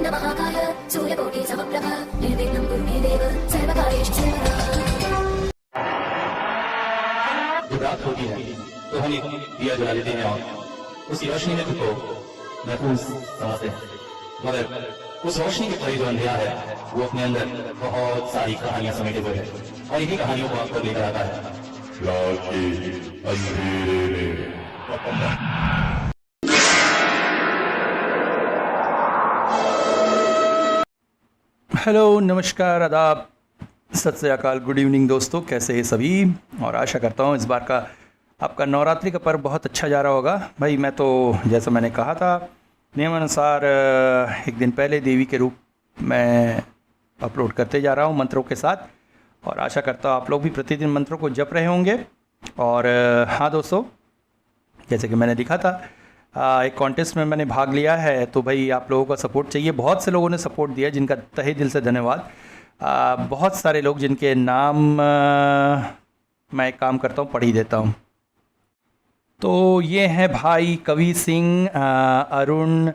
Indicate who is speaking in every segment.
Speaker 1: महाकाय सूर्यकोटि समप्रभ निर्विघ्नं कुरु मे देव सर्वकार्येषु सर्वदा।
Speaker 2: जब रात होती है तो हम एक दिया जला लेते हैं और उसकी रोशनी में खुद को महफूज समझते हैं, मगर उस रोशनी के करीब जो अंधेरा है वो अपने अंदर बहुत सारी कहानियां समेटे हुए है और इन्हीं कहानियों को आपको लेकर आता है
Speaker 3: रात के अंधेरे में।
Speaker 4: हेलो, नमस्कार, आदाब, सत श्री अकाल, गुड इवनिंग दोस्तों, कैसे हैं सभी। और आशा करता हूँ इस बार का आपका नवरात्रि का पर्व बहुत अच्छा जा रहा होगा। भाई मैं तो जैसा मैंने कहा था नियमानुसार एक दिन पहले देवी के रूप में अपलोड करते जा रहा हूँ मंत्रों के साथ, और आशा करता हूँ आप लोग भी प्रतिदिन मंत्रों को जप रहे होंगे। और हाँ दोस्तों, जैसे कि मैंने लिखा था एक कॉन्टेस्ट में मैंने भाग लिया है, तो भाई आप लोगों का सपोर्ट चाहिए। बहुत से लोगों ने सपोर्ट दिया जिनका तहे दिल से धन्यवाद। बहुत सारे लोग जिनके नाम मैं एक काम करता हूँ पढ़ ही देता हूँ। तो ये हैं भाई कवि सिंह, अरुण,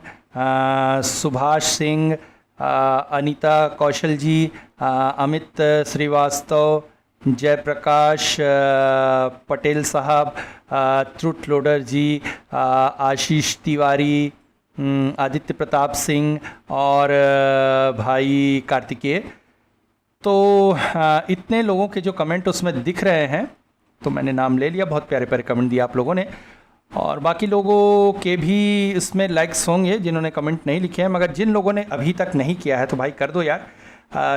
Speaker 4: सुभाष सिंह, अनीता कौशल जी, अमित श्रीवास्तव, जयप्रकाश पटेल साहब, ट्रुथ लोडर जी, आशीष तिवारी, आदित्य प्रताप सिंह और भाई कार्तिकेय। तो इतने लोगों के जो कमेंट उसमें दिख रहे हैं तो मैंने नाम ले लिया। बहुत प्यारे प्यारे कमेंट दिए आप लोगों ने, और बाकी लोगों के भी इसमें लाइक्स होंगे जिन्होंने कमेंट नहीं लिखे हैं, मगर जिन लोगों ने अभी तक नहीं किया है तो भाई कर दो यार।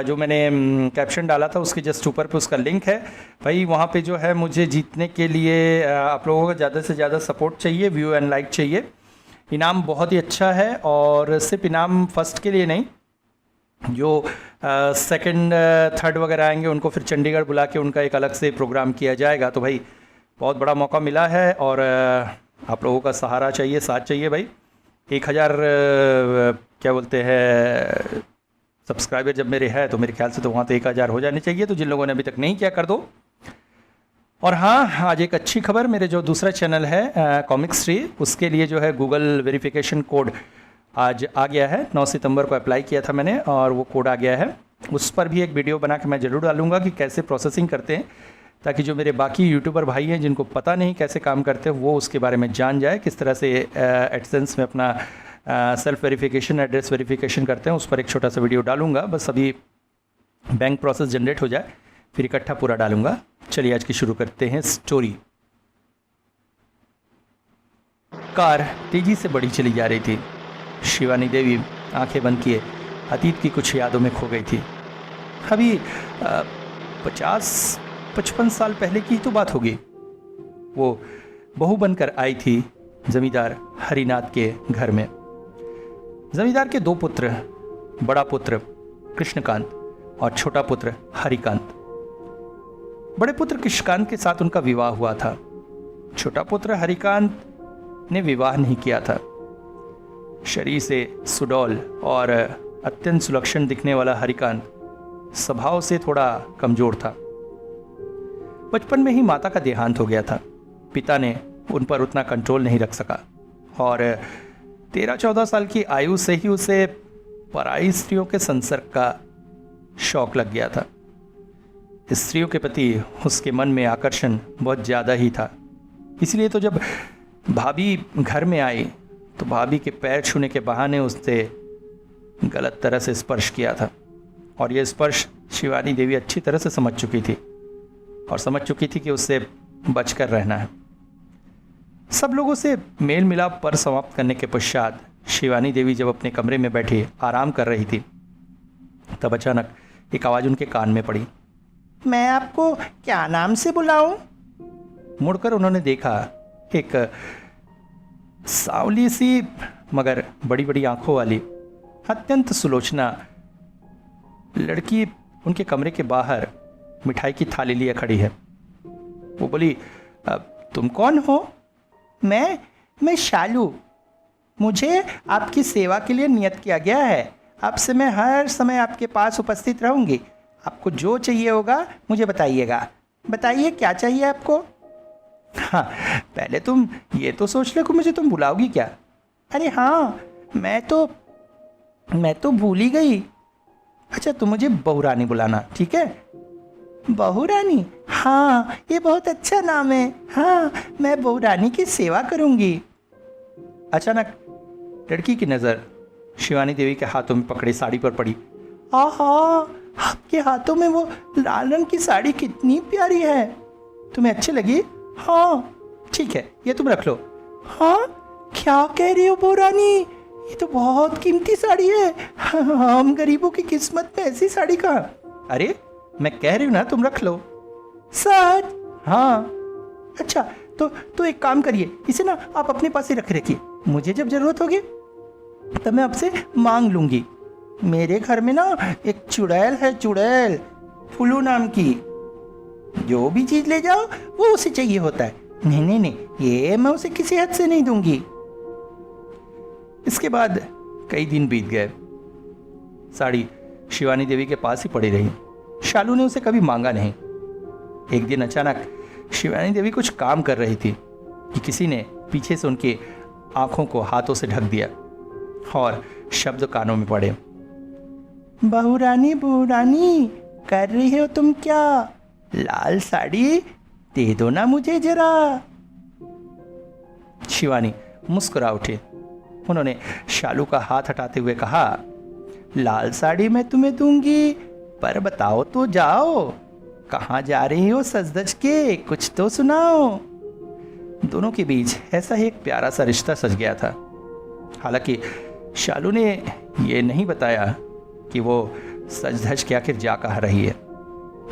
Speaker 4: जो मैंने कैप्शन डाला था उसके जस्ट ऊपर पे उसका लिंक है भाई, वहाँ पे जो है मुझे जीतने के लिए आप लोगों का ज़्यादा से ज़्यादा सपोर्ट चाहिए, व्यू एंड लाइक चाहिए। इनाम बहुत ही अच्छा है, और सिर्फ इनाम फर्स्ट के लिए नहीं, जो सेकंड थर्ड वगैरह आएंगे उनको फिर चंडीगढ़ बुला के उनका एक अलग से प्रोग्राम किया जाएगा। तो भाई बहुत बड़ा मौका मिला है, और आप लोगों का सहारा चाहिए, साथ चाहिए भाई। 1000 क्या बोलते हैं सब्सक्राइबर जब मेरे है तो मेरे ख्याल से तो वहाँ तो 1000 हो जाने चाहिए। तो जिन लोगों ने अभी तक नहीं किया कर दो। और हाँ, आज एक अच्छी खबर, मेरे जो दूसरा चैनल है कॉमिक्स ट्री, उसके लिए जो है गूगल वेरिफिकेशन कोड आज आ गया है। 9 सितंबर को अप्लाई किया था मैंने और वो कोड आ गया है। उस पर भी एक वीडियो बना के मैं ज़रूर डालूंगा कि कैसे प्रोसेसिंग करते हैं, ताकि जो मेरे बाकी यूट्यूबर भाई हैं जिनको पता नहीं कैसे काम करते हैं वो उसके बारे में जान जाए। किस तरह से एडसेंस में अपना सेल्फ वेरिफिकेशन, एड्रेस वेरिफिकेशन करते हैं, उस पर एक छोटा सा वीडियो डालूंगा। बस अभी बैंक प्रोसेस जनरेट हो जाए फिर इकट्ठा पूरा डालूंगा। चलिए आज की शुरू करते हैं स्टोरी। कार तेजी से बढ़ी चली जा रही थी। शिवानी देवी आंखें बंद किए अतीत की कुछ यादों में खो गई थी। अभी 50-55 साल पहले की तो बात होगी। वो बहू बनकर आई थी जमींदार हरिनाथ के घर में। जमींदार के 2 पुत्र, बड़ा पुत्र कृष्णकांत और छोटा पुत्र हरिकांत। बड़े पुत्र कृष्णकांत के साथ उनका विवाह हुआ था। छोटा पुत्र हरिकांत ने विवाह नहीं किया था। शरीर से सुडौल और अत्यंत सुलक्षण दिखने वाला हरिकांत स्वभाव से थोड़ा कमजोर था। बचपन में ही माता का देहांत हो गया था। पिता ने उन पर उतना कंट्रोल नहीं रख सका, और 13-14 साल की आयु से ही उसे पराई स्त्रियों के संसर्ग का शौक लग गया था। स्त्रियों के प्रति उसके मन में आकर्षण बहुत ज़्यादा ही था। इसलिए तो जब भाभी घर में आई तो भाभी के पैर छूने के बहाने उससे गलत तरह से स्पर्श किया था, और यह स्पर्श शिवानी देवी अच्छी तरह से समझ चुकी थी, और समझ चुकी थी कि उससे बचकर रहना है। सब लोगों से मेल मिलाप पर समाप्त करने के पश्चात शिवानी देवी जब अपने कमरे में बैठी आराम कर रही थी, तब अचानक एक आवाज़ उनके कान में पड़ी। मैं आपको क्या नाम से बुलाऊं? मुड़कर उन्होंने देखा एक सांवली सी मगर बड़ी बड़ी आंखों वाली अत्यंत सुलोचना लड़की उनके कमरे के बाहर मिठाई की थाली लिए खड़ी है। वो बोली, तुम कौन हो? मैं शालू। मुझे आपकी सेवा के लिए नियत किया गया है। आपसे मैं हर समय आपके पास उपस्थित रहूंगी। आपको जो चाहिए होगा मुझे बताइएगा। बताइए क्या चाहिए आपको? हाँ, पहले तुम ये तो सोच लो कि मुझे तुम बुलाओगी क्या? अरे हाँ, मैं तो मैं तो भूल ही गई। अच्छा, तुम मुझे बहुरानी बुलाना, ठीक है? बहुरानी? हाँ, ये बहुत अच्छा नाम है। हाँ, मैं बहुरानी की सेवा करूंगी। अचानक लड़की की नज़र शिवानी देवी के हाथों में पकड़े साड़ी पर पड़ी। आहा, आपके हाथों में वो लाल रंग की साड़ी कितनी प्यारी है। तुम्हें अच्छी लगी? हाँ, ठीक है, ये तुम रख लो। हाँ, क्या कह रही हो बहुरानी? ये तो बहुत कीमती साड़ी है। हम गरीबों की किस्मत में ऐसी साड़ी कहाँ? अरे, मैं कह रही हूँ ना, तुम रख लो। सच? हाँ। अच्छा, तो एक काम करिए, इसे ना आप अपने पास ही रख रखिए। मुझे जब जरूरत होगी तब मैं आपसे मांग लूंगी। मेरे घर में ना एक चुड़ैल है, चुड़ैल, फुलू नाम की। जो भी चीज ले जाओ वो उसे चाहिए होता है। नहीं नहीं नहीं, ये मैं उसे किसी हद से नहीं दूंगी। इसके बाद कई दिन बीत गए। साड़ी शिवानी देवी के पास ही पड़ी रही। शालू ने उसे कभी मांगा नहीं। एक दिन अचानक शिवानी देवी कुछ काम कर रही थी कि किसी ने पीछे से उनकी आंखों को हाथों से ढक दिया और शब्द कानों में पड़े। बहुरानी, बहुरानी, कर रही हो तुम क्या? लाल साड़ी दे दो ना मुझे जरा। शिवानी मुस्कुरा उठी। उन्होंने शालू का हाथ हटाते हुए कहा, लाल साड़ी मैं तुम्हें दूंगी, पर बताओ तो जाओ, कहाँ जा रही हो सज धज के? कुछ तो सुनाओ। दोनों के बीच ऐसा ही एक प्यारा सा रिश्ता सज गया था। हालांकि शालू ने यह नहीं बताया कि वो सज धज के आखिर जा कहाँ रही है।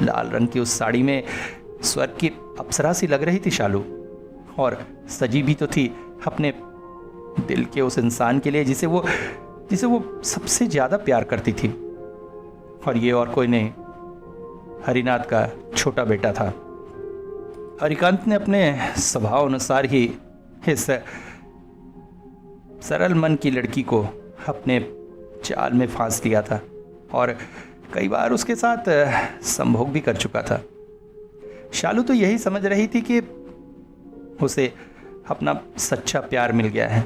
Speaker 4: लाल रंग की उस साड़ी में स्वर्ग की अप्सरा सी लग रही थी शालू, और सजी भी तो थी अपने दिल के उस इंसान के लिए जिसे वो सबसे ज्यादा प्यार करती थी। और ये और कोई नहीं, हरिनाथ का छोटा बेटा था। हरिकांत ने अपने स्वभाव अनुसार ही इस सरल मन की लड़की को अपने जाल में फांस लिया था और कई बार उसके साथ संभोग भी कर चुका था। शालू तो यही समझ रही थी कि उसे अपना सच्चा प्यार मिल गया है,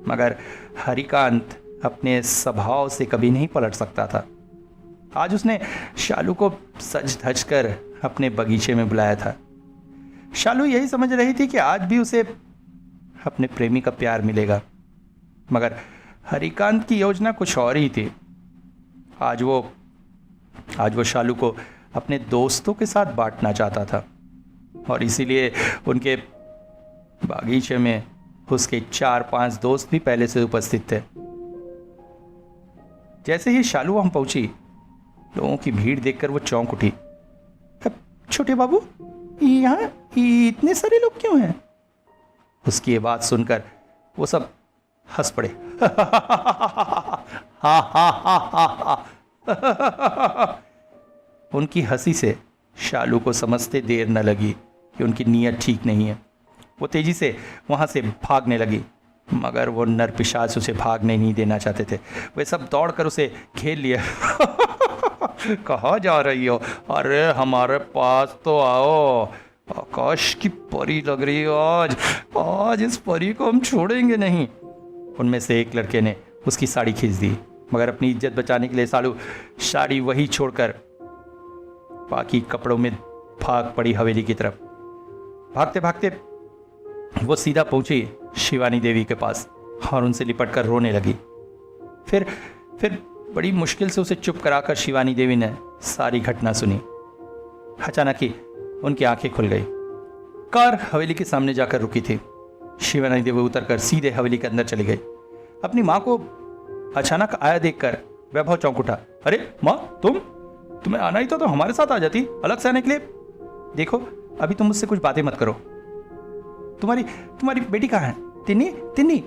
Speaker 4: मगर हरिकांत अपने स्वभाव से कभी नहीं पलट सकता था। आज उसने शालू को सज धज कर अपने बगीचे में बुलाया था। शालू यही समझ रही थी कि आज भी उसे अपने प्रेमी का प्यार मिलेगा, मगर हरिकांत की योजना कुछ और ही थी। आज वो शालू को अपने दोस्तों के साथ बांटना चाहता था और इसीलिए उनके बागीचे में उसके 4-5 दोस्त भी पहले से उपस्थित थे। जैसे ही शालू वहां पहुंची, लोगों की भीड़ देखकर वो चौंक उठी। छोटे बाबू, यहाँ इतने सारे लोग क्यों हैं? उसकी ये बात सुनकर वो सब हंस पड़े। उनकी हंसी से शालू को समझते देर न लगी कि उनकी नीयत ठीक नहीं है। वो तेजी से वहां से भागने लगी, मगर वो नर पिशाच उसे भागने नहीं देना चाहते थे। वे सब दौड़कर उसे घेर लिए। कहाँ जा रही हो? अरे हमारे पास तो आओ, आकाश की परी लग रही हो आज इस परी को हम छोड़ेंगे नहीं। उनमें से एक लड़के ने उसकी साड़ी खींच दी, मगर अपनी इज्जत बचाने के लिए शालू साड़ी वही छोड़कर बाकी कपड़ों में भाग पड़ी हवेली की तरफ। भागते भागते वो सीधा पहुंची शिवानी देवी के पास और उनसे लिपटकर रोने लगी। फिर बड़ी मुश्किल से उसे चुप कराकर शिवानी देवी ने सारी घटना सुनी। अचानक ही उनकी आंखें खुल गई। कार हवेली के सामने जाकर रुकी थी। शिवानी देवी उतरकर सीधे हवेली के अंदर चली गई। अपनी माँ को अचानक आया देखकर वैभव चौंक उठा। अरे माँ, तुम्हें आना ही तो हमारे साथ आ जाती, अलग से आने के लिए। देखो, अभी तुम मुझसे कुछ बातें मत करो। तुम्हारी बेटी कहाँ है? तिन्नी।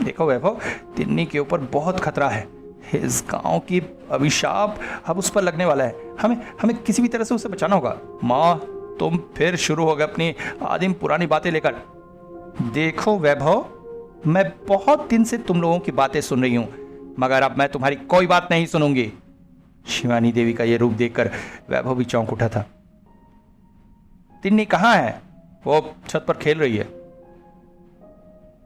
Speaker 4: देखो वैभव, तिन्नी के ऊपर बहुत खतरा है। इस गांव की अभिशाप अब उस पर लगने वाला है। हमें किसी भी तरह से उसे बचाना होगा। माँ, तुम फिर शुरू हो गए अपनी आदिम पुरानी बातें लेकर। देखो वैभव, मैं बहुत दिन से तुम लोगों की बातें सुन रही हूं, मगर अब मैं तुम्हारी कोई बात नहीं सुनूंगी। शिवानी देवी का यह रूप देखकर वैभव भी चौंक उठा था। तिन्नी कहाँ है? वो छत पर खेल रही है।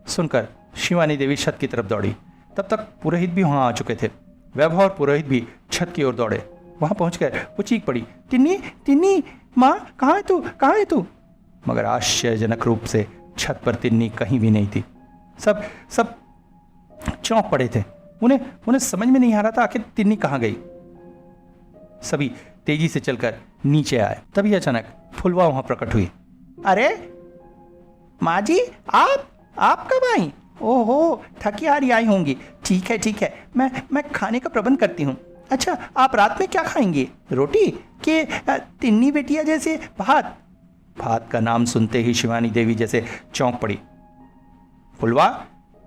Speaker 4: सुनकर शिवानी देवी छत की तरफ दौड़ी। तब तक पुरोहित भी वहां आ चुके थे। वैभव और पुरोहित भी छत की ओर दौड़े। वहां पहुंचकर वो चीख पड़ी, तिन्नी तिन्नी, माँ कहाँ है तू, कहाँ है तू? मगर आश्चर्यजनक रूप से छत पर तिन्नी कहीं भी नहीं थी। सब चौंक पड़े थे। उन्हें समझ में नहीं आ रहा था आखिर तिन्नी कहाँ गई। सभी तेजी से चलकर नीचे आए। तभी अचानक फुलवा वहां प्रकट हुई। अरे माँ जी, आप कब आई? ओहो, थकी हारी आई होंगी। ठीक है, मैं खाने का प्रबंध करती हूँ। अच्छा, आप रात में क्या खाएंगे, रोटी के तिन्नी बेटिया जैसे भात? भात का नाम सुनते ही शिवानी देवी जैसे चौंक पड़ी। फुलवा,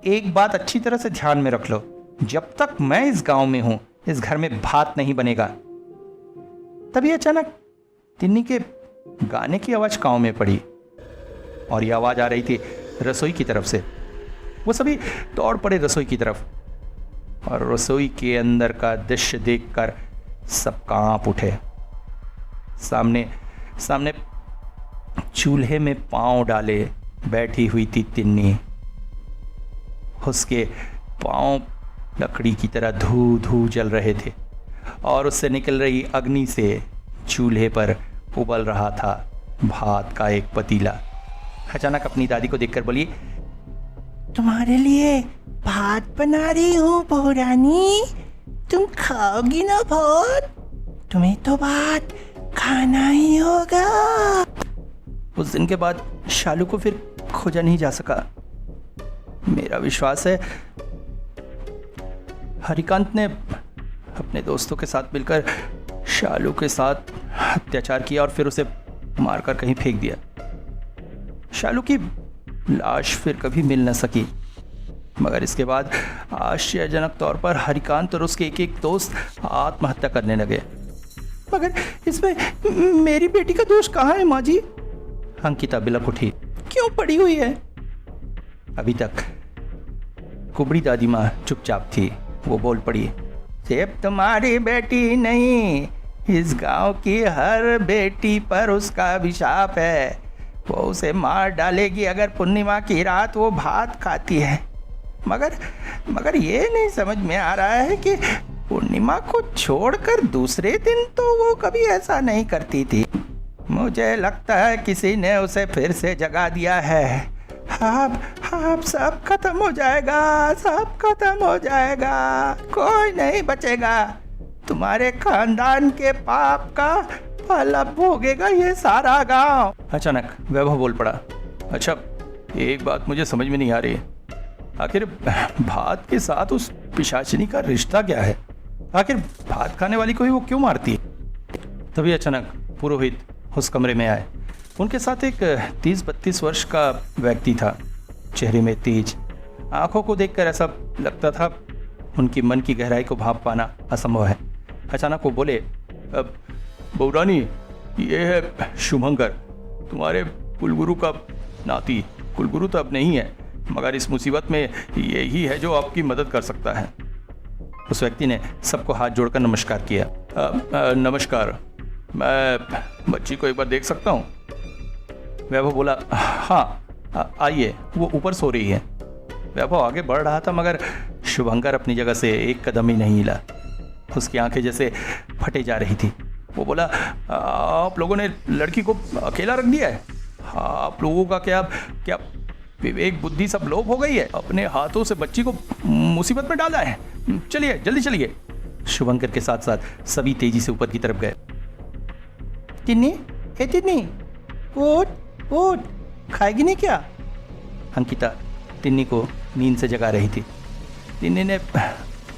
Speaker 4: एक बात अच्छी तरह से ध्यान में रख लो, जब तक मैं इस गांव में हूं इस घर में भात नहीं बनेगा। तभी अचानक तिन्नी के गाने की आवाज गांव में पड़ी और यह आवाज आ रही थी रसोई की तरफ से। वो सभी दौड़ पड़े रसोई की तरफ और रसोई के अंदर का दृश्य देखकर सब कांप उठे। सामने चूल्हे में पांव डाले बैठी हुई थी तिन्नी। उसके पांव लकड़ी की तरह धू धू जल रहे थे और उससे निकल रही अग्नि से चूल्हे पर उबल रहा था भात का एक पतीला। अचानक अपनी दादी को देखकर बोली, तुम्हारे लिए भात बना रही हूँ बहू रानी, तुम खाओगी ना भात? तुम्हें तो भात खाना ही होगा। उस दिन के बाद शालू को फिर खोजा नहीं जा सका। मेरा विश्वास है हरिकांत ने अपने दोस्तों के साथ मिलकर शालू के साथ अत्याचार किया और फिर उसे मारकर कहीं फेंक दिया। शालू की लाश फिर कभी मिल न सकी। मगर इसके बाद आश्चर्यजनक तौर पर हरिकांत और उसके एक दोस्त आत्महत्या करने लगे। मगर इसमें मेरी बेटी का दोष कहाँ है माँ जी? अंकिता बिलक उठी। क्यों पड़ी हुई है? अभी तक कुबड़ी दादी माँ चुपचाप थी। वो बोल पड़ी, सिर्फ तुम्हारी बेटी नहीं, इस गांव की हर बेटी पर उसका अभिशाप है। वो उसे मार डालेगी अगर पूर्णिमा की रात वो भात खाती है। मगर ये नहीं समझ में आ रहा है कि पूर्णिमा को छोड़कर दूसरे दिन तो वो कभी ऐसा नहीं करती थी। मुझे लगता है किसी ने उसे फिर से जगा दिया है। अब सब खत्म हो जाएगा, सब खत्म हो जाएगा, कोई नहीं बचेगा। तुम्हारे खानदान के पाप का फल अब भोगेगा ये सारा गांव। अचानक वैभव बोल पड़ा, अच्छा एक बात मुझे समझ में नहीं आ रही है, आखिर भात के साथ उस पिशाचिनी का रिश्ता क्या है? आखिर भात खाने वाली को ही वो क्यों मारती है? तभी अचानक पुरोहित उस कमरे में आए। उनके साथ एक 30-32 वर्ष का व्यक्ति था। चेहरे में तेज, आंखों को देखकर ऐसा लगता था उनकी मन की गहराई को भांप पाना असंभव है। अचानक वो बोले, बहूरानी, ये है शुभंकर, तुम्हारे कुलगुरु का नाती। कुलगुरु तो अब नहीं है, मगर इस मुसीबत में यही है जो आपकी मदद कर सकता है। उस व्यक्ति ने सबको हाथ जोड़कर नमस्कार किया। नमस्कार, मैं बच्ची को एक बार देख सकता हूँ? वैभव बोला, हाँ आइए, वो ऊपर सो रही है। वैभव आगे बढ़ रहा था मगर शुभंकर अपनी जगह से एक कदम ही नहीं हिला। उसकी आंखें जैसे फटे जा रही थी। वो बोला, आप लोगों ने लड़की को अकेला रख दिया है? आप लोगों का क्या विवेक बुद्धि सब लोप हो गई है? अपने हाथों से बच्ची को मुसीबत में डाला है। चलिए जल्दी चलिए। शुभंकर के साथ साथ सभी तेजी से ऊपर की तरफ गए। तिन्नी, हे तिन्नी, उठ, खाएगी नहीं क्या? अंकिता तिन्नी को नींद से जगा रही थी। तिन्नी ने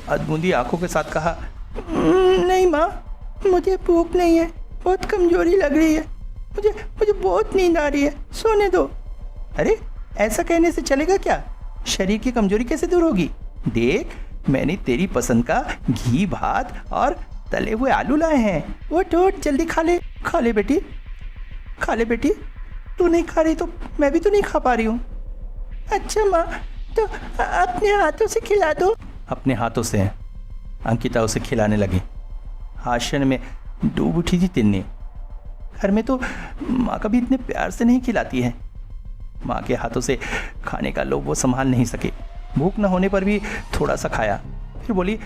Speaker 4: अधबूंदी आंखों के साथ कहा, नहीं माँ, मुझे भूख नहीं है, बहुत कमजोरी लग रही है, मुझे बहुत नींद आ रही है, सोने दो। अरे ऐसा कहने से चलेगा क्या? शरीर की कमजोरी कैसे दूर होगी? देख, मैंने तेरी पसंद का घी भात और तले हुए आलू लाए हैं। उठ जल्दी खा ले बेटी, खा ले बेटी। तू नहीं खा रही तो मैं भी तो नहीं खा पा रही हूँ। अच्छा माँ, तो अपने हाथों से खिला दो। अपने हाथों से अंकिता उसे खिलाने लगी। आश्चर्य में डूब उठी थी तिन्नी। घर में तो माँ कभी इतने प्यार से नहीं खिलाती है। माँ के हाथों से खाने का लोभ वो संभाल नहीं सके। भूख न होने पर भी थोड़ा सा खाया। फिर बोली,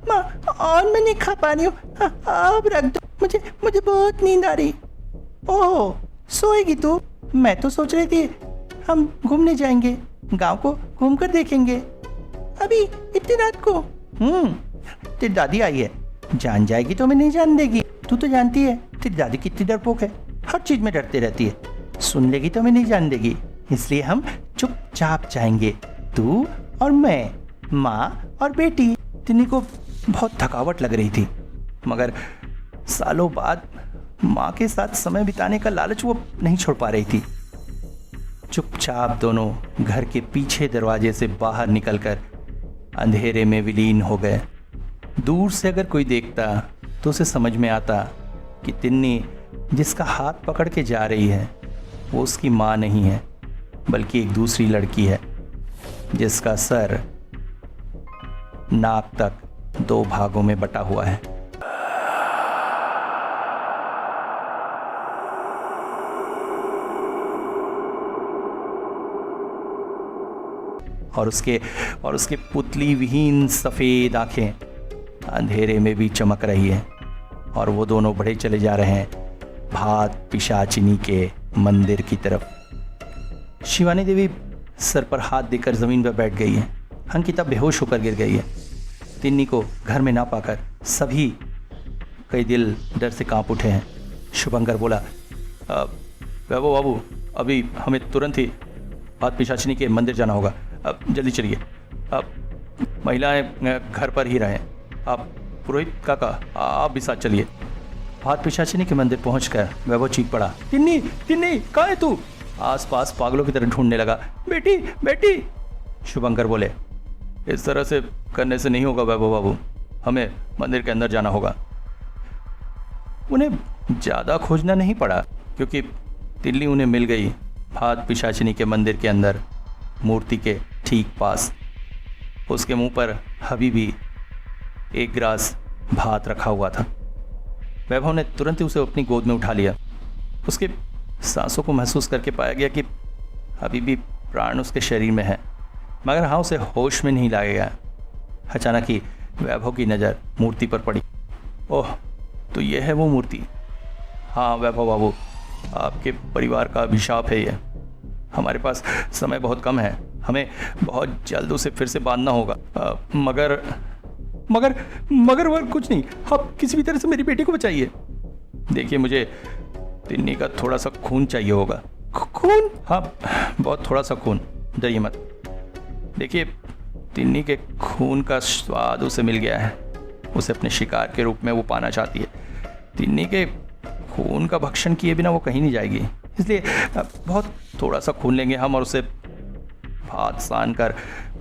Speaker 4: माँ और मैं नहीं खा पा रही हूँ, अब रख दो, मुझे बहुत नींद आ रही। ओह सोएगी तू? मैं तो सोच रही थी हम घूमने जाएंगे, गांव को घूम कर देखेंगे। अभी इतनी रात को? तेरी दादी आई है, जान जाएगी तो मैं नहीं जान देगी। तू तो जानती है तेरी दादी कितनी डरपोक है, हर चीज में डरती रहती है। सुन लेगी तो मैं नहीं जान देगी, इसलिए हम चुपचाप जाएंगे, तू और मैं, माँ और बेटी। तिन्नी को बहुत थकावट लग रही थी, मगर सालों बाद माँ के साथ समय बिताने का लालच वो नहीं छोड़ पा रही थी। चुपचाप दोनों घर के पीछे दरवाजे से बाहर निकलकर अंधेरे में विलीन हो गए। दूर से अगर कोई देखता तो उसे समझ में आता कि तिन्नी जिसका हाथ पकड़ के जा रही है वो उसकी माँ नहीं है, बल्कि एक दूसरी लड़की है जिसका सर नाक तक 2 भागों में बटा हुआ है। और उसके पुतली विहीन सफेद आंखें अंधेरे में भी चमक रही है। और वो दोनों बढ़े चले जा रहे हैं भात पिशाचिनी के मंदिर की तरफ। शिवानी देवी सर पर हाथ देकर जमीन पर बैठ गई है। अंकिता बेहोश होकर गिर गई है। तिन्नी को घर में ना पाकर सभी कई दिल डर से कांप उठे हैं। शुभंकर बोला, वैभव बाबू, अभी हमें तुरंत ही भात पिशाचिनी के मंदिर जाना होगा, अब जल्दी चलिए। अब महिलाएं घर पर ही रहें, आप पुरोहित काका आप भी साथ चलिए। भात पिशाचिनी के मंदिर पहुंचकर वैभव चीख पड़ा, तिन्नी तिन्नी कहाँ है तू? आसपास पागलों की तरह ढूंढने लगा, बेटी बेटी। शुभंकर बोले, इस तरह से करने से नहीं होगा वैभव बाबू, हमें मंदिर के अंदर जाना होगा। उन्हें ज़्यादा खोजना नहीं पड़ा क्योंकि तिल्ली उन्हें मिल गई भात पिशाचिनी के मंदिर के अंदर, मूर्ति के ठीक पास। उसके मुंह पर अभी भी एक गिलास भात रखा हुआ था। वैभव ने तुरंत ही उसे अपनी गोद में उठा लिया। उसके सांसों को महसूस करके पाया गया कि अभी भी प्राण उसके शरीर में है, मगर हाँ उसे होश में नहीं लाया गया। अचानक ही वैभव की नज़र मूर्ति पर पड़ी। ओह, तो यह है वो मूर्ति। हाँ वैभव बाबू, आपके परिवार का अभिशाप है यह। हमारे पास समय बहुत कम है, हमें बहुत जल्द उसे फिर से बांधना होगा। मगर मगर मगर वह कुछ नहीं, आप किसी भी तरह से मेरी बेटी को बचाइए। देखिए, मुझे तिन्नी का थोड़ा सा खून चाहिए होगा। खून? हाँ, बहुत थोड़ा सा खून, डरिए मत। देखिए, तिन्नी के खून का स्वाद उसे मिल गया है, उसे अपने शिकार के रूप में वो पाना चाहती है। तिन्नी के खून का भक्षण किए बिना वो कहीं नहीं जाएगी, इसलिए बहुत थोड़ा सा खून लेंगे हम और उसे भात सान कर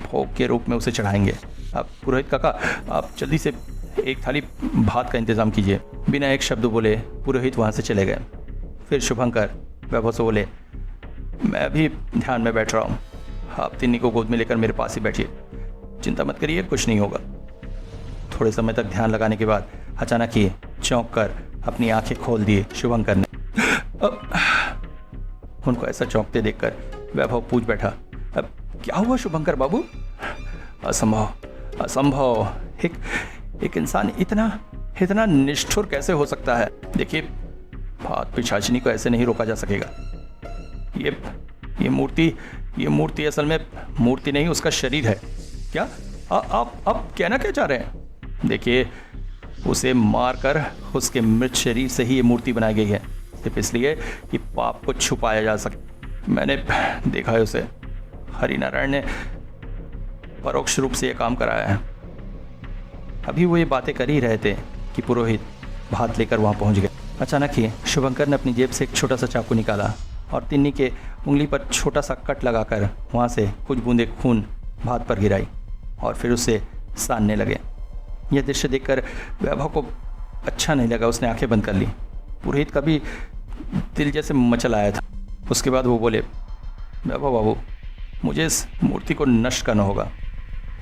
Speaker 4: भोग के रूप में उसे चढ़ाएंगे। आप पुरोहित काका, आप जल्दी से एक थाली भात का इंतज़ाम कीजिए। बिना एक शब्द बोले पुरोहित वहाँ से चले गए। फिर शुभंकर वैभव से बोले, मैं भी ध्यान में बैठ रहा हूँ, आप तिन्नी को गोद में लेकर मेरे पास ही बैठिए, चिंता मत करिए, कुछ नहीं होगा। थोड़े समय तक ध्यान लगाने के बाद अचानक ही चौंक कर अपनी आंखें खोल दिए शुभंकर ने। उनको ऐसा चौंकते देखकर वैभव पूछ बैठा, अब क्या हुआ शुभंकर बाबू? असंभव, असंभव, एक इंसान इतना निष्ठुर कैसे हो सकता है? देखिए, भात पिशाचिनी को ऐसे नहीं रोका जा सकेगा। ये मूर्ति असल में मूर्ति नहीं, उसका शरीर है। क्या आप कहना क्या चाह रहे हैं? देखिए, उसे मारकर उसके मृत शरीर से ही ये मूर्ति बनाई गई है, सिर्फ इसलिए कि पाप को छुपाया जा सके। मैंने देखा है उसे, हरिनारायण ने परोक्ष रूप से ये काम कराया है। अभी वो ये बातें कर ही रहे थे कि पुरोहित भात लेकर वहाँ पहुँच गए। अचानक ही शुभंकर ने अपनी जेब से एक छोटा सा चाकू निकाला और तिन्नी के उंगली पर छोटा सा कट लगाकर वहाँ से कुछ बूंदे खून भात पर गिराई और फिर उसे सानने लगे। यह दृश्य देखकर वैभव को अच्छा नहीं लगा, उसने आंखें बंद कर ली। पुरोहित का भी दिल जैसे मचल आया था। उसके बाद वो बोले, वैभव बाबू, मुझे इस मूर्ति को नष्ट करना होगा।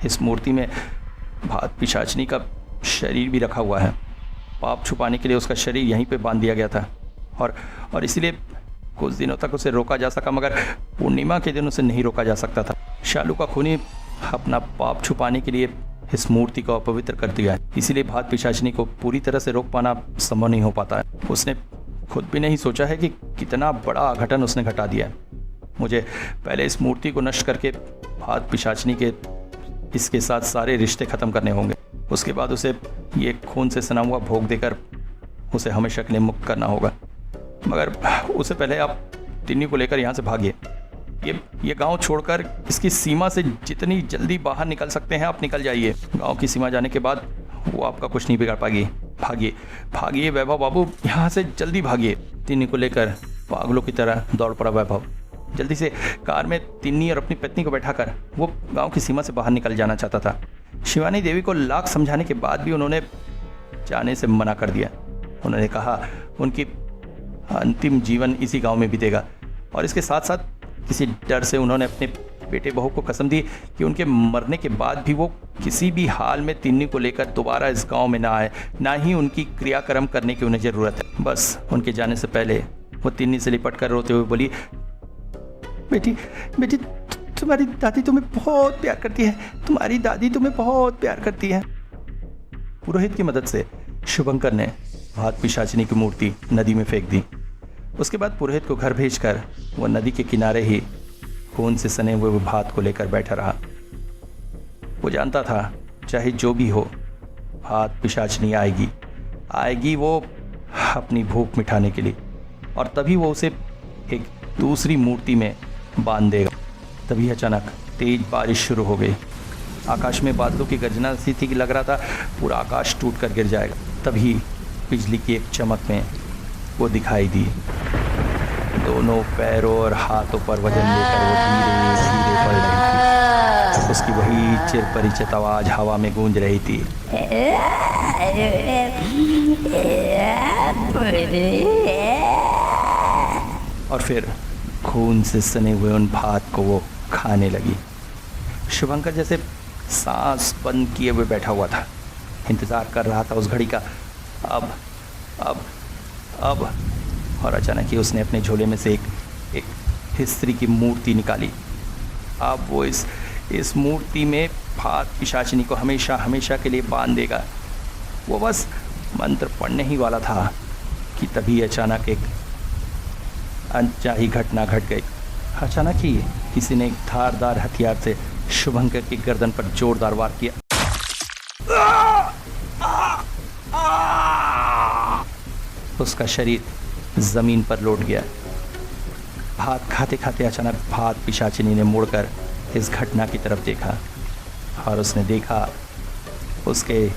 Speaker 4: इस मूर्ति में भात पिशाचिनी का शरीर भी रखा हुआ है। पाप छुपाने के लिए उसका शरीर यहीं पे बांध दिया गया था और इसीलिए कुछ दिनों तक उसे रोका जा सका, मगर पूर्णिमा के दिन उसे नहीं रोका जा सकता था। शालू का खूनी अपना पाप छुपाने के लिए इस मूर्ति को अपवित्र कर दिया है, इसीलिए भात पिशाचिनी को पूरी तरह से रोक पाना संभव नहीं हो पाता है। उसने खुद भी नहीं सोचा है कि कितना बड़ा अघटन उसने घटा दिया है। मुझे पहले इस मूर्ति को नष्ट करके भात पिशाचिनी के इसके साथ सारे रिश्ते ख़त्म करने होंगे। उसके बाद उसे ये खून से सना हुआ भोग देकर उसे हमेशा के लिए मुक्त करना होगा। मगर उससे पहले आप तिन्नी को लेकर यहाँ से भागिए। ये गांव छोड़कर इसकी सीमा से जितनी जल्दी बाहर निकल सकते हैं आप निकल जाइए। गांव की सीमा जाने के बाद वो आपका कुछ नहीं बिगाड़ पाएगी। भागिए भागिए वैभव बाबू, यहाँ से जल्दी भागिए। तिन्नी को लेकर पागलों की तरह दौड़ पड़ा वैभव। जल्दी से कार में तिन्नी और अपनी पत्नी को बैठाकर वो गांव की सीमा से बाहर निकल जाना चाहता था। शिवानी देवी को लाख समझाने के बाद भी उन्होंने जाने से मना कर दिया। उन्होंने कहा उनकी अंतिम जीवन इसी गांव में बीतेगा, और इसके साथ साथ किसी डर से उन्होंने अपने बेटे बहू को कसम दी कि उनके मरने के बाद भी वो किसी भी हाल में तिन्नी को लेकर दोबारा इस गांव में ना आए, ना ही उनकी क्रियाक्रम करने की उन्हें ज़रूरत है। बस उनके जाने से पहले वो तिन्नी से लिपट कर रोते हुए बोली, बेटी बेटी तुम्हारी दादी तुम्हें बहुत प्यार करती है, तुम्हारी दादी तुम्हें बहुत प्यार करती है। पुरोहित की मदद से शुभंकर ने भात पिशाचिनी की मूर्ति नदी में फेंक दी। उसके बाद पुरोहित को घर भेजकर वह नदी के किनारे ही खून से सने हुए भात को लेकर बैठा रहा। वो जानता था चाहे जो भी हो भात पिशाचिनी आएगी वो अपनी भूख मिटाने के लिए, और तभी वो उसे एक दूसरी मूर्ति में बांध देगा। तभी अचानक तेज बारिश शुरू हो गई। आकाश में बादलों की गर्जना सी थी कि लग रहा था पूरा आकाश टूट कर गिर जाएगा। तभी बिजली की एक चमक में वो दिखाई दी। दोनों पैरों और हाथों पर वजन लेकर वो धीरे धीरे बढ़ रही थी। उसकी वही चिर परिचित आवाज हवा में गूंज रही थी। और फिर खून से सने हुए उन भात को वो खाने लगी। शुभंकर जैसे सांस बंद किए हुए बैठा हुआ था, इंतज़ार कर रहा था उस घड़ी का। अब और अचानक ही उसने अपने झोले में से एक स्त्री की मूर्ति निकाली। अब वो इस मूर्ति में भात पिशाचिनी को हमेशा के लिए बांध देगा। वो बस मंत्र पढ़ने ही वाला था कि तभी अचानक एक अनचाही घटना घट गई। अचानक ही किसी ने एक धारदार हथियार से शुभंकर की गर्दन पर जोरदार वार किया। उसका शरीर जमीन पर लौट गया। भात खाते खाते अचानक भात पिशाचिनी ने मुड़कर इस घटना की तरफ देखा, और उसने देखा उसके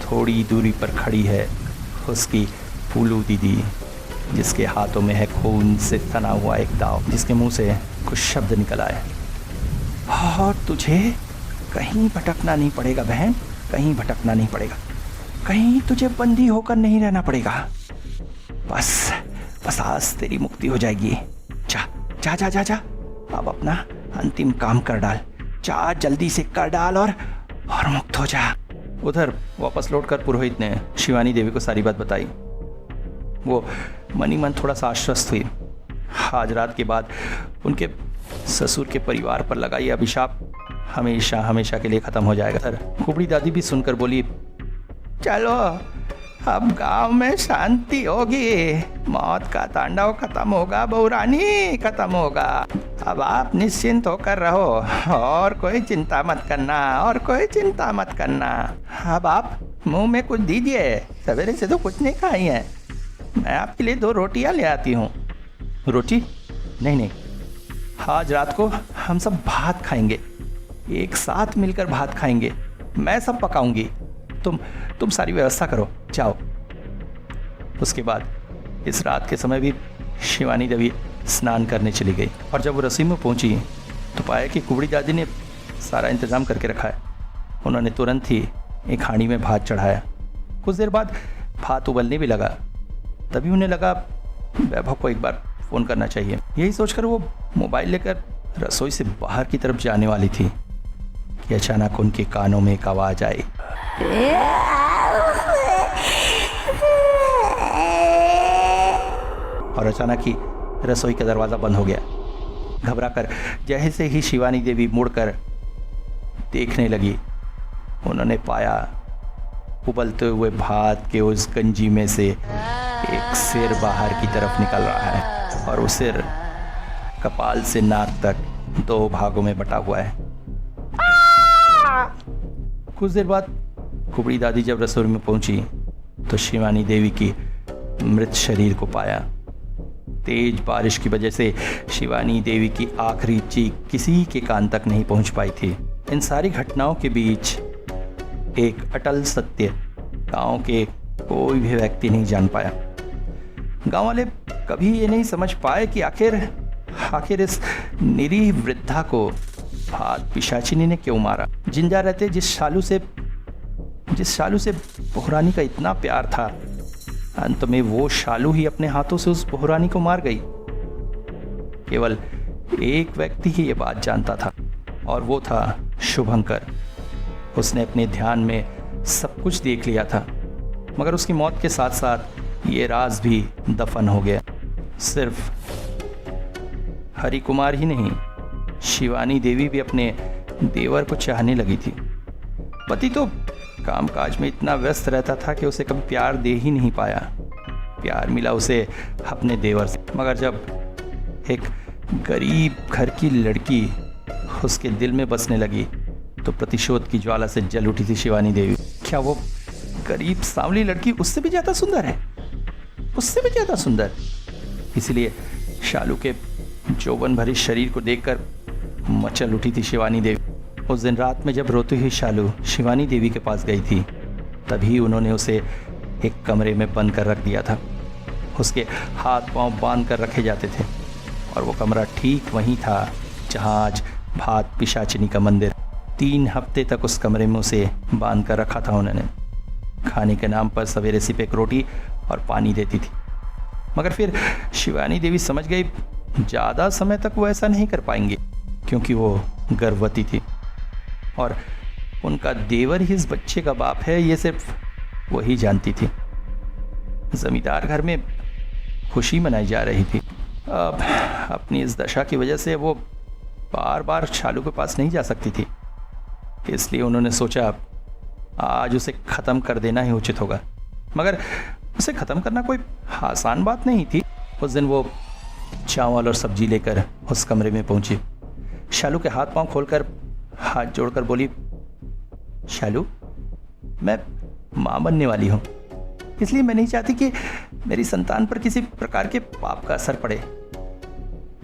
Speaker 4: थोड़ी दूरी पर खड़ी है उसकी फूलू दीदी, जिसके हाथों में है खून से तना हुआ एक दाव, जिसके मुंह से कुछ शब्द निकल आए। और तुझे कहीं भटकना नहीं पड़ेगा बहन, कहीं भटकना नहीं पड़ेगा, कहीं तुझे बंदी होकर नहीं रहना पड़ेगा। बस आज तेरी मुक्ति हो जाएगी। जा जा जा जा जा, अब अपना अंतिम काम कर डाल, जा जल्दी से कर डाल और मुक्त हो जा। उधर वापस लौटकर पुरोहित ने शिवानी देवी को सारी बात बताई। वो मनी मन थोड़ा सा आश्वस्त हुई। आज रात के बाद उनके ससुर के परिवार पर लगा ये अभिशाप हमेशा के लिए खत्म हो जाएगा। कुबड़ी दादी भी सुनकर बोली, चलो अब गांव में शांति होगी, मौत का तांडव खत्म होगा, बहू रानी खत्म होगा। अब आप निश्चिंत होकर रहो और कोई चिंता मत करना, और कोई चिंता मत करना। अब आप मुंह में कुछ दीजिए, सवेरे से तो कुछ नहीं खाई है। मैं आपके लिए 2 रोटियां ले आती हूँ। रोटी? नहीं, आज रात को हम सब भात खाएंगे, एक साथ मिलकर भात खाएंगे। मैं सब पकाऊंगी, तुम सारी व्यवस्था करो, जाओ। उसके बाद इस रात के समय भी शिवानी देवी स्नान करने चली गई, और जब वो रसोई में पहुंची तो पाया कि कुबड़ी दादी ने सारा इंतज़ाम करके रखा है। उन्होंने तुरंत ही एक हांडी में भात चढ़ाया। कुछ देर बाद भात उबलने भी लगा। तभी उन्हें लगा वैभव को एक बार फ़ोन करना चाहिए। यही सोचकर वो मोबाइल लेकर रसोई से बाहर की तरफ जाने वाली थी कि अचानक उनके कानों में एक आवाज़ आई। और अचानक ही रसोई का दरवाज़ा बंद हो गया। घबराकर जैसे ही शिवानी देवी मुड़कर देखने लगी। उन्होंने पाया उबलते हुए भात के उस गंजी में से एक सिर बाहर की तरफ निकल रहा है और वो सिर कपाल से नाक तक 2 भागों में बटा हुआ है। कुछ देर बाद कुबड़ी दादी जब रसोई में पहुंची तो शिवानी देवी की मृत शरीर को पाया। तेज बारिश की वजह से शिवानी देवी की आखिरी चीख किसी के कान तक नहीं पहुंच पाई थी। इन सारी घटनाओं के बीच एक अटल सत्य गांव के कोई भी व्यक्ति नहीं जान पाया। गांव वाले कभी ये नहीं समझ पाए कि आखिर इस निरीह वृद्धा को भात पिशाचिनी ने क्यों मारा। जिंदा रहते जिस शालू से बुहरानी का इतना प्यार था, अंत में वो शालू ही अपने हाथों से उस बुहरानी को मार गई। केवल एक व्यक्ति ही ये बात जानता था और वो था शुभंकर। उसने अपने ध्यान में सब कुछ देख लिया था, मगर उसकी मौत के साथ साथ ये राज भी दफन हो गया। सिर्फ हरि कुमार ही नहीं, शिवानी देवी भी अपने देवर को चाहने लगी थी। पति तो कामकाज में इतना व्यस्त रहता था कि उसे कभी प्यार दे ही नहीं पाया। प्यार मिला उसे अपने देवर से, मगर जब एक गरीब घर की लड़की उसके दिल में बसने लगी तो प्रतिशोध की ज्वाला से जल उठी थी शिवानी देवी। क्या वो गरीब सांवली लड़की उससे भी ज्यादा सुंदर है? उससे भी ज्यादा सुंदर। इसलिए शालू के यौवन भरे शरीर को देखकर मचल उठी थी शिवानी देवी। उस दिन रात में जब रोती हुई शालू शिवानी देवी के पास गई थी, तभी उन्होंने उसे एक कमरे में बंद कर रख दिया था। उसके हाथ पांव बांध कर रखे जाते थे और वो कमरा ठीक वहीं था जहां आज भात पिशाचिनी का मंदिर। 3 हफ्ते तक उस कमरे में उसे बांध कर रखा था उन्होंने। खाने के नाम पर सवेरे सिर्फ एक रोटी और पानी देती थी, मगर फिर शिवानी देवी समझ गई ज़्यादा समय तक वो ऐसा नहीं कर पाएंगे, क्योंकि वो गर्भवती थी और उनका देवर ही इस बच्चे का बाप है, ये सिर्फ वही जानती थी। जमींदार घर में खुशी मनाई जा रही थी। अब अपनी इस दशा की वजह से वो बार बार शालू के पास नहीं जा सकती थी, इसलिए उन्होंने सोचा आज उसे ख़त्म कर देना ही उचित होगा। मगर उसे ख़त्म करना कोई आसान बात नहीं थी। उस दिन वो चावल और सब्जी लेकर उस कमरे में पहुंची। शालू के हाथ पांव खोलकर हाथ जोड़कर बोली, शालू, मैं माँ बनने वाली हूँ, इसलिए मैं नहीं चाहती कि मेरी संतान पर किसी प्रकार के पाप का असर पड़े।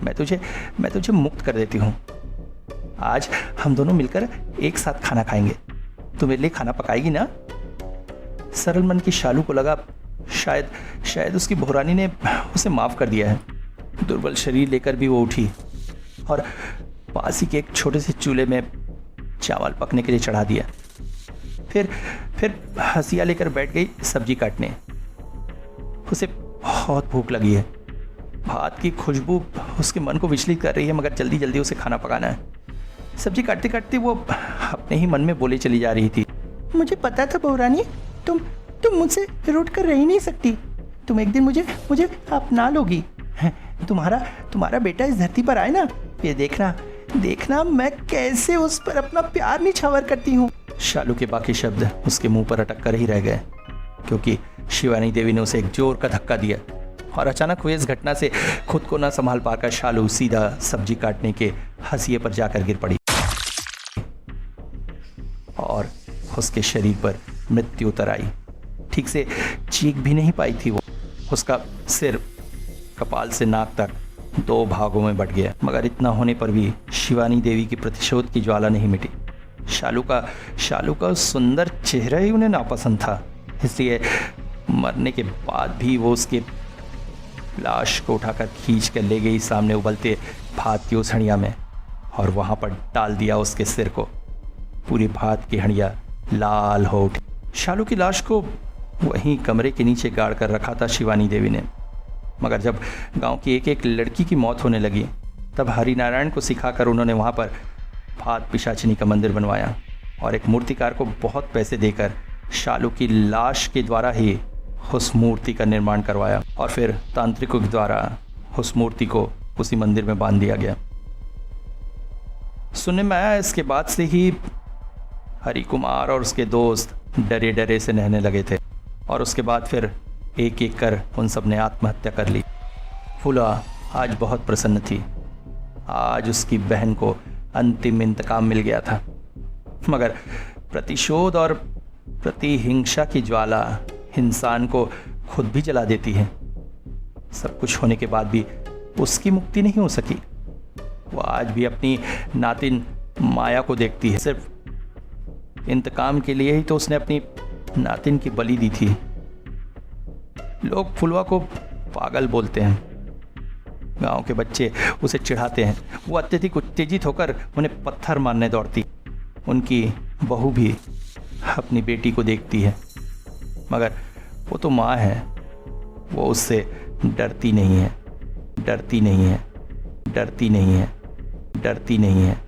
Speaker 4: मैं तुझे मुक्त कर देती हूँ। आज हम दोनों मिलकर एक साथ खाना खाएंगे। तू मेरे लिए खाना पकाएगी ना? सरल मन की शालू को लगा शायद उसकी बुहरानी ने उसे माफ कर दिया है। दुर्बल शरीर लेकर भी वो उठी और पास ही के एक छोटे से चूल्हे में चावल पकने के लिए चढ़ा दिया। फिर हंसिया लेकर बैठ गई सब्जी काटने। उसे बहुत भूख लगी है। भात की खुशबू उसके मन को विचलित कर रही है, मगर जल्दी जल्दी उसे खाना पकाना है। सब्जी काटते काटते वो अपने ही मन में बोले चली जा रही थी, मुझे पता था बुहरानी, तुम मुझसे रूठ कर रह ही नहीं सकती। तुम एक दिन मुझे अपना लोगी। तुम्हारा बेटा इस धरती पर आए ना, ये देखना मैं कैसे उस पर अपना प्यार निछावर करती हूँ। शालू के बाकी शब्द उसके मुंह पर अटक कर ही रह गए, क्योंकि शिवानी देवी ने उसे एक जोर का धक्का दिया और अचानक हुई इस घटना से खुद को न संभाल पाकर शालू सीधा सब्जी काटने के हंसिये पर जाकर गिर पड़ी और उसके शरीर पर मृत्यु उतर आई। ठीक से चीख भी नहीं पाई थी वो। उसका सिर कपाल से नाक तक 2 भागों में बट गया, मगर इतना होने पर भी शिवानी देवी की प्रतिशोध की ज्वाला नहीं मिटी। शालू का सुंदर चेहरा ही उन्हें नापसंद था, इसलिए मरने के बाद भी वो उसके लाश को उठाकर खींच कर ले गई सामने उबलते भात की उस हंडिया में और वहां पर डाल दिया उसके सिर को। पूरी भात की हंडिया लाल हो उठी। शालू की लाश को वहीं कमरे के नीचे गाड़ कर रखा था शिवानी देवी ने, मगर जब गांव की एक लड़की की मौत होने लगी, तब हरिनारायण को सिखाकर उन्होंने वहां पर भात पिशाचिनी का मंदिर बनवाया और एक मूर्तिकार को बहुत पैसे देकर शालू की लाश के द्वारा ही उस मूर्ति का निर्माण करवाया और फिर तांत्रिकों के द्वारा उस मूर्ति को उसी मंदिर में बांध दिया गया। सुनने में आया इसके बाद से ही हरि कुमार और उसके दोस्त डरे डरे से रहने लगे थे और उसके बाद फिर एक एक कर उन सब ने आत्महत्या कर ली। फूला आज बहुत प्रसन्न थी। आज उसकी बहन को अंतिम इंतकाम मिल गया था, मगर प्रतिशोध और प्रतिहिंसा की ज्वाला इंसान को खुद भी जला देती है। सब कुछ होने के बाद भी उसकी मुक्ति नहीं हो सकी। वो आज भी अपनी नातिन माया को देखती है। सिर्फ इंतकाम के लिए ही तो उसने अपनी नातिन की बलि दी थी। लोग फुलवा को पागल बोलते हैं। गांव के बच्चे उसे चिढ़ाते हैं। वो अत्यधिक उत्तेजित होकर उन्हें पत्थर मारने दौड़ती। उनकी बहू भी अपनी बेटी को देखती है, मगर वो तो माँ है। वो उससे डरती नहीं है, डरती नहीं है, डरती नहीं है, डरती नहीं है।